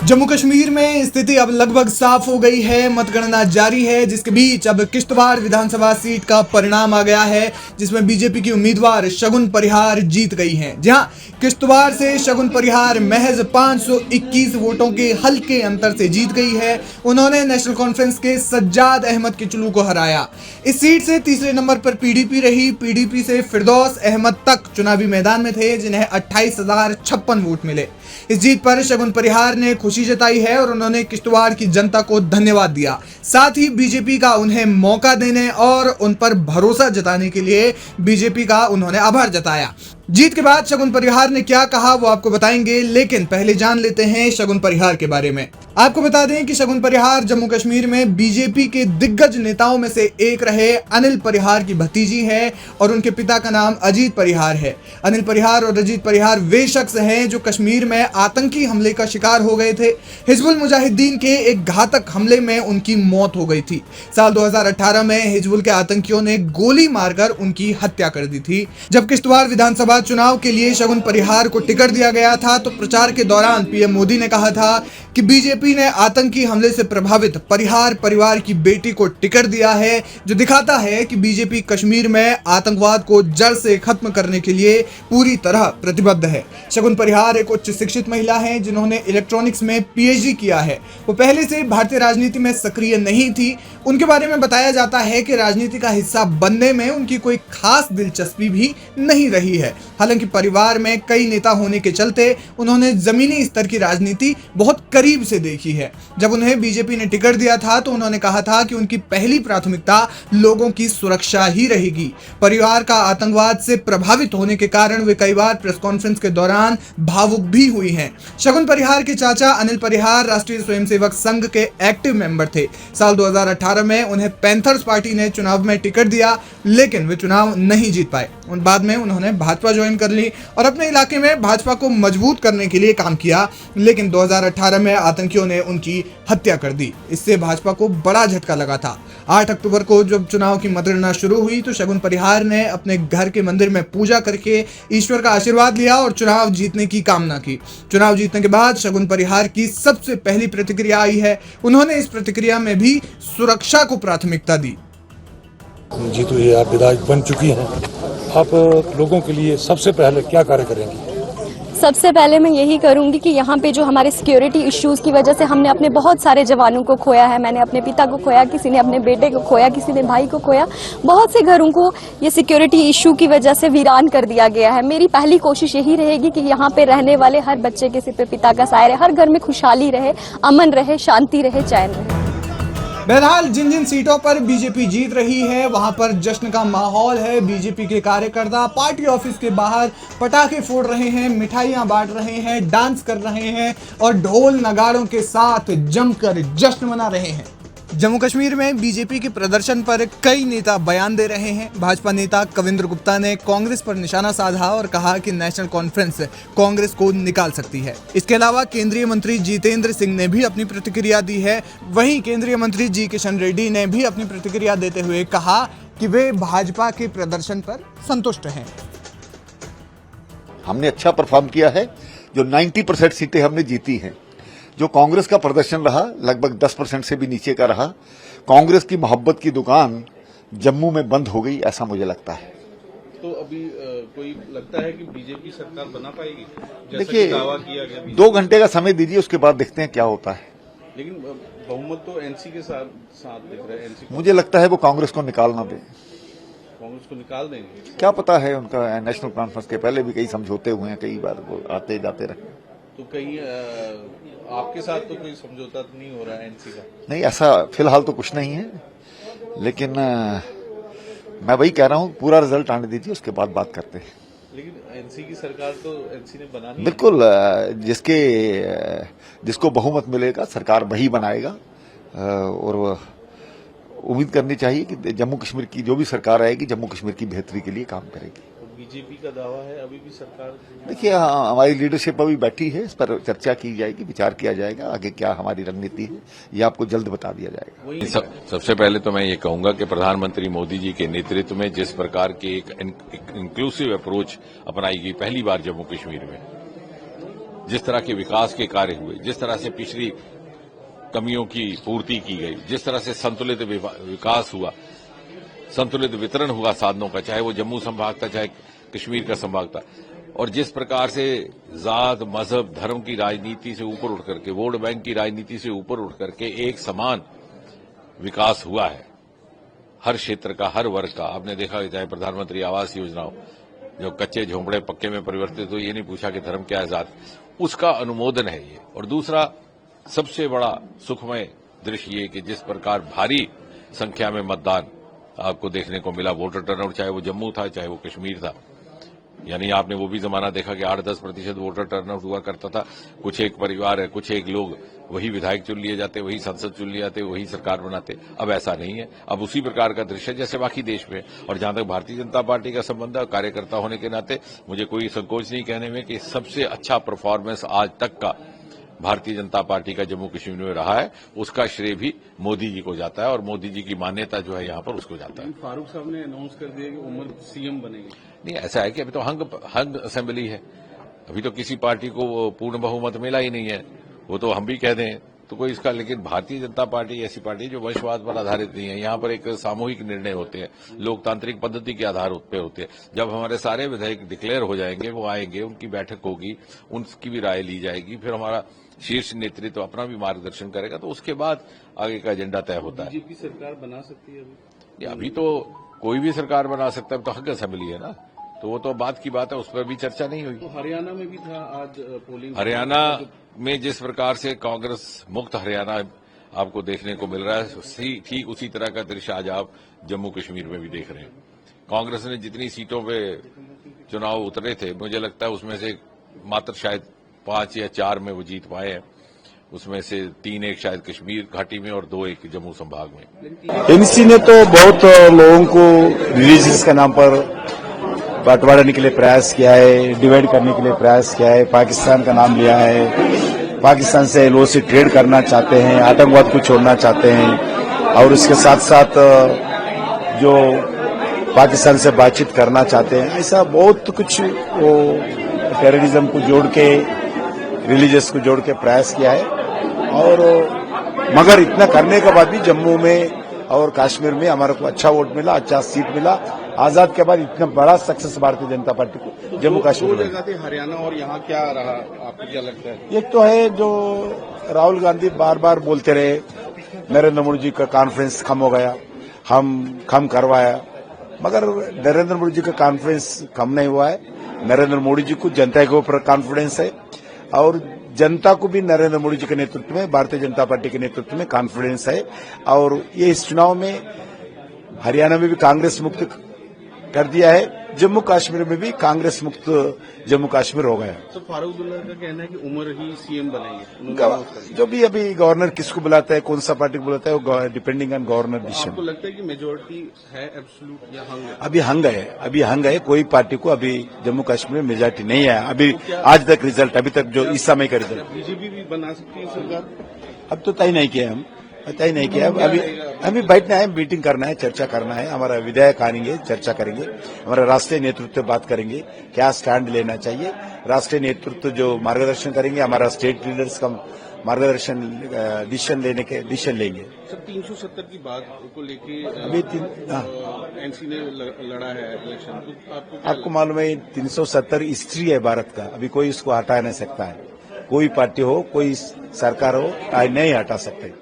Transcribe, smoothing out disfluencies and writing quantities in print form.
जम्मू कश्मीर में स्थिति अब लगभग साफ हो गई है। मतगणना जारी है, जिसके बीच अब किश्तवाड़ विधानसभा सीट का परिणाम आ गया है, जिसमें बीजेपी की उम्मीदवार शगुन परिहार जीत गई हैं। जहां किश्तवाड़ से शगुन परिहार महज 521 वोटों के हल्के अंतर से जीत गई है। उन्होंने नेशनल कॉन्फ्रेंस के सज्जाद अहमद किचलू को हराया। इस सीट से तीसरे नंबर पर पीडीपी रही। पीडीपी से फिरदौस अहमद तक चुनावी मैदान में थे, जिन्हें 28,056 वोट मिले। इस जीत पर शगुन परिहार ने खुशी जताई है और उन्होंने किश्तवाड़ की जनता को धन्यवाद दिया। साथ ही बीजेपी का उन्हें मौका देने और उन पर भरोसा जताने के लिए बीजेपी का उन्होंने आभार जताया। जीत के बाद शगुन परिहार ने क्या कहा वो आपको बताएंगे, लेकिन पहले जान लेते हैं शगुन परिहार के बारे में। आपको बता दें कि शगुन परिहार जम्मू कश्मीर में बीजेपी के दिग्गज नेताओं में से एक रहे अनिल परिहार की भतीजी है और उनके पिता का नाम अजीत परिहार है। अनिल परिहार और अजीत परिहार वे शख्स हैं जो कश्मीर में आतंकी हमले का शिकार हो गए थे। हिजबुल मुजाहिदीन के एक घातक हमले में उनकी मौत हो गई थी। साल 2018 में हिजबुल के आतंकियों ने गोली मारकर उनकी हत्या कर दी थी। जब किश्तवाड़ विधानसभा चुनाव के लिए शगुन परिहार को टिकट दिया गया था तो प्रचार के दौरान पीएम मोदी ने कहा था कि बीजेपी ने आतंकी हमले से प्रभावित परिहार परिवार की बेटी को टिकट दिया है, जो दिखाता है कि बीजेपी कश्मीर में आतंकवाद को जड़ से खत्म करने के लिए पूरी तरह प्रतिबद्ध है। शगुन परिहार एक उच्च शिक्षित महिला है जिन्होंने इलेक्ट्रॉनिक्स में पीएचडी किया है। वो पहले से भारतीय राजनीति में सक्रिय नहीं थी। उनके बारे में बताया जाता है कि राजनीति का हिस्सा बनने में उनकी कोई खास दिलचस्पी भी नहीं रही है। हालांकि परिवार में कई नेता होने के चलते उन्होंने जमीनी स्तर की राजनीति बहुत करीब से देखी है। जब उन्हें बीजेपी ने टिकट दिया था तो उन्होंने कहा था कि उनकी पहली प्राथमिकता लोगों की सुरक्षा ही रहेगी। परिवार का आतंकवाद से प्रभावित होने के कारण वे कई बार प्रेस कॉन्फ्रेंस के दौरान भावुक भी हुई हैं। शगुन परिहार के चाचा अनिल परिहार राष्ट्रीय स्वयंसेवक संघ के एक्टिव मेंबर थे। साल 2018 में उन्हें पैंथर्स पार्टी ने चुनाव में टिकट दिया, लेकिन वे चुनाव नहीं जीत पाए। बाद में उन्होंने भाजपा ज्वाइन कर ली और अपने इलाके में भाजपा को मजबूत करने के लिए काम किया, लेकिन 2018 में आतंकियों ने उनकी हत्या कर दी। इससे भाजपा को बड़ा झटका लगा था। 8 अक्टूबर को जब चुनाव की मतगणना शुरू हुई तो शगुन परिहार ने अपने घर के मंदिर में पूजा करके ईश्वर का आशीर्वाद लिया और चुनाव जीतने की कामना की। चुनाव जीतने के बाद शगुन परिहार की सबसे पहली प्रतिक्रिया आई है। उन्होंने इस प्रतिक्रिया में भी सुरक्षा को प्राथमिकता दी। जी तो ये आप विधायक बन चुकी हैं, आप लोगों के लिए सबसे पहले क्या कार्य करेंगी? सबसे पहले मैं यही करूंगी कि यहाँ पे जो हमारे सिक्योरिटी इश्यूज की वजह से हमने अपने बहुत सारे जवानों को खोया है। मैंने अपने पिता को खोया, किसी ने अपने बेटे को खोया, किसी ने भाई को खोया। बहुत से घरों को ये सिक्योरिटी इश्यू की वजह से वीरान कर दिया गया है। मेरी पहली कोशिश यही रहेगी कि यहाँ पे रहने वाले हर बच्चे के सिर पे पिता का साया रहे, हर घर में खुशहाली रहे, अमन रहे, शांति रहे, चैन रहे। बहरहाल जिन जिन सीटों पर बीजेपी जीत रही है वहां पर जश्न का माहौल है। बीजेपी के कार्यकर्ता पार्टी ऑफिस के बाहर पटाखे फोड़ रहे हैं, मिठाइयां बांट रहे हैं, डांस कर रहे हैं और ढोल नगाड़ों के साथ जमकर जश्न मना रहे हैं। जम्मू कश्मीर में बीजेपी के प्रदर्शन पर कई नेता बयान दे रहे हैं। भाजपा नेता कविंद्र गुप्ता ने कांग्रेस पर निशाना साधा और कहा कि नेशनल कॉन्फ्रेंस कांग्रेस को निकाल सकती है। इसके अलावा केंद्रीय मंत्री जितेंद्र सिंह ने भी अपनी प्रतिक्रिया दी है। वहीं केंद्रीय मंत्री जी किशन रेड्डी ने भी अपनी प्रतिक्रिया देते हुए कहा कि वे भाजपा के प्रदर्शन पर संतुष्ट हैं। हमने अच्छा परफॉर्म किया है, जो 90% सीटें हमने जीती हैं। जो कांग्रेस का प्रदर्शन रहा लगभग 10% से भी नीचे का रहा। कांग्रेस की मोहब्बत की दुकान जम्मू में बंद हो गई, ऐसा मुझे लगता है। तो अभी कोई लगता है कि बीजेपी सरकार बना पाएगी? देखिए, दावा किया गया 2 घंटे का समय दीजिए, उसके बाद देखते हैं क्या होता है। लेकिन बहुमत तो एनसी के साथ दिख रहा है। एनसी मुझे लगता है वो कांग्रेस को निकाल ना दे। कांग्रेस को निकाल देंगे? क्या पता है, उनका नेशनल कॉन्फ्रेंस के पहले भी कई समझौते हुए हैं, कई बार वो आते जाते रहे। तो कहीं आपके साथ तो कोई समझौता तो नहीं हो रहा है एनसी का? नहीं, ऐसा फिलहाल तो कुछ नहीं है, लेकिन मैं वही कह रहा हूं, पूरा रिजल्ट आने दीजिए, उसके बाद बात करते हैं। लेकिन एनसी की सरकार तो एनसी ने बना नहीं। बिल्कुल, जिसको बहुमत मिलेगा सरकार वही बनाएगा और उम्मीद करनी चाहिए कि जम्मू कश्मीर की जो भी सरकार आएगी जम्मू कश्मीर की बेहतरी के लिए काम करेगी। बीजेपी का दावा है अभी भी सरकार? देखिए, हमारी लीडरशिप अभी बैठी है, इस पर चर्चा की जाएगी, विचार किया जाएगा, आगे क्या हमारी रणनीति है ये आपको जल्द बता दिया जाएगा। सबसे पहले तो मैं ये कहूंगा कि प्रधानमंत्री मोदी जी के नेतृत्व में जिस प्रकार की एक इंक्लूसिव अप्रोच अपनाई गई पहली बार जम्मू कश्मीर में, जिस तरह के विकास के कार्य हुए, जिस तरह से पिछली कमियों की पूर्ति की गई, जिस तरह से संतुलित विकास हुआ, संतुलित वितरण हुआ साधनों का, चाहे वो जम्मू संभाग था चाहे कश्मीर का संभाग था, और जिस प्रकार से जात, मजहब, धर्म की राजनीति से ऊपर उठ करके, वोट बैंक की राजनीति से ऊपर उठ करके एक समान विकास हुआ है हर क्षेत्र का, हर वर्ग का। आपने देखा चाहे प्रधानमंत्री आवास योजना हो, जो कच्चे झोंपड़े पक्के में परिवर्तित हो, ये नहीं पूछा कि धर्म क्या है, जात, उसका अनुमोदन है ये। और दूसरा सबसे बड़ा सुखमय दृश्य ये कि जिस प्रकार भारी संख्या में मतदान आपको देखने को मिला, वोटर टर्नआउट, चाहे वो जम्मू था चाहे वो कश्मीर था, यानी आपने वो भी जमाना देखा कि 8-10% वोटर टर्नआउट हुआ करता था। कुछ एक परिवार है, कुछ एक लोग वही विधायक चुन लिए जाते, वही संसद चुन लिए जाते, वही सरकार बनाते। अब ऐसा नहीं है, अब उसी प्रकार का दृश्य जैसे बाकी देश में। और जहां तक भारतीय जनता पार्टी का संबंध है, कार्यकर्ता होने के नाते मुझे कोई संकोच नहीं कहने में कि सबसे अच्छा परफॉर्मेंस आज तक का भारतीय जनता पार्टी का जम्मू कश्मीर में रहा है, उसका श्रेय भी मोदी जी को जाता है और मोदी जी की मान्यता जो है यहाँ पर उसको जाता है। फारूक साहब ने अनाउंस कर दिया कि उमर सीएम बनेंगे। नहीं, ऐसा है कि अभी तो हंग असेंबली है, अभी तो किसी पार्टी को पूर्ण बहुमत मिला ही नहीं है। वो तो हम भी कह दें तो कोई इसका, लेकिन भारतीय जनता पार्टी ऐसी पार्टी जो वंशवाद पर आधारित नहीं है। यहाँ पर एक सामूहिक निर्णय होते हैं, लोकतांत्रिक पद्धति के आधार पर होते हैं। जब हमारे सारे विधायक डिक्लेयर हो जाएंगे, वो आएंगे, उनकी बैठक होगी, उनकी भी राय ली जाएगी, फिर हमारा शीर्ष नेतृत्व अपना भी मार्गदर्शन करेगा, तो उसके बाद आगे का एजेंडा तय होता है। बीजेपी सरकार बना सकती है अभी तो कोई भी सरकार बना सकता है, तो हक असेंबली है ना, तो वो तो बात की बात है, उस पर भी चर्चा नहीं हुई। तो हरियाणा में भी था आज पोलिंग, हरियाणा में जिस प्रकार से कांग्रेस मुक्त हरियाणा आपको देखने को मिल रहा है, ठीक उसी तरह का दृश्य आज आप जम्मू कश्मीर में भी देख रहे हैं। कांग्रेस ने जितनी सीटों पे चुनाव उतरे थे, मुझे लगता है उसमें से मात्र शायद 5 या 4 में वो जीत पाए हैं, उसमें से 3 एक शायद कश्मीर घाटी में और 2 एक जम्मू संभाग में। एनसी ने तो बहुत लोगों को रिलीजियस के नाम पर बंटवाराने के लिए प्रयास किया है, डिवाइड करने के लिए प्रयास किया है, पाकिस्तान का नाम लिया है, पाकिस्तान से लो से ट्रेड करना चाहते हैं, आतंकवाद को छोड़ना चाहते हैं, और इसके साथ साथ जो पाकिस्तान से बातचीत करना चाहते हैं, ऐसा बहुत कुछ वो टेररिज्म को जोड़ के, रिलीजियस को जोड़ के प्रयास किया है। और मगर इतना करने के बाद भी जम्मू में और कश्मीर में हमारे को अच्छा वोट मिला, अच्छा सीट मिला। आजाद के बाद इतना बड़ा सक्सेस भारतीय जनता पार्टी को जम्मू कश्मीर में। जगह थे हरियाणा और यहाँ क्या रहा, आपको क्या लगता है? एक तो है जो राहुल गांधी बार बार बोलते रहे, नरेंद्र मोदी जी का कॉन्फ्रेंस खत्म हो गया, हम कम करवाया, मगर नरेंद्र मोदी जी का कॉन्फ्रेंस कम नहीं हुआ है। नरेंद्र मोदी जी को जनता के ऊपर कॉन्फिडेंस है और जनता को भी नरेंद्र मोदी जी के नेतृत्व में, भारतीय जनता पार्टी के नेतृत्व में कॉन्फिडेंस है। और ये इस चुनाव में हरियाणा में भी कांग्रेस मुक्त कर दिया है, जम्मू कश्मीर में भी कांग्रेस मुक्त जम्मू कश्मीर हो गया। तो फारूक अब्दुल्ला का कहना है कि उमर ही सीएम बनेंगे। जो भी अभी गवर्नर किसको बुलाता है, कौन सा पार्टी को बुलाता है, वो डिपेंडिंग ऑन गवर्नर डिसीजन। आपको लगता है कि मेजोरिटी है एब्सोल्यूट या हंग है? अभी हंग है, कोई पार्टी को अभी जम्मू कश्मीर में मेजोरिटी नहीं है अभी, आज तक रिजल्ट, अभी तक जो इस समय का रिजल्ट। बीजेपी भी बना सकती है सरकार? अब तो तय नहीं किया, हम तय नहीं किया। अभी बैठना है, मीटिंग करना है, चर्चा करना है, हमारा विधायक आएंगे, चर्चा करेंगे, हमारा राष्ट्रीय नेतृत्व बात करेंगे क्या स्टैंड लेना चाहिए, राष्ट्रीय नेतृत्व जो मार्गदर्शन करेंगे, हमारा स्टेट लीडर्स का मार्गदर्शन डिसीजन लेंगे। सर 370 की बात को लेके अभी एनसी ने लड़ा है इलेक्शन, तो आपको मालूम है 370 हिस्ट्री है भारत का, अभी कोई इसको हटा नहीं सकता है, कोई पार्टी हो, कोई सरकार हो, नहीं हटा सकते।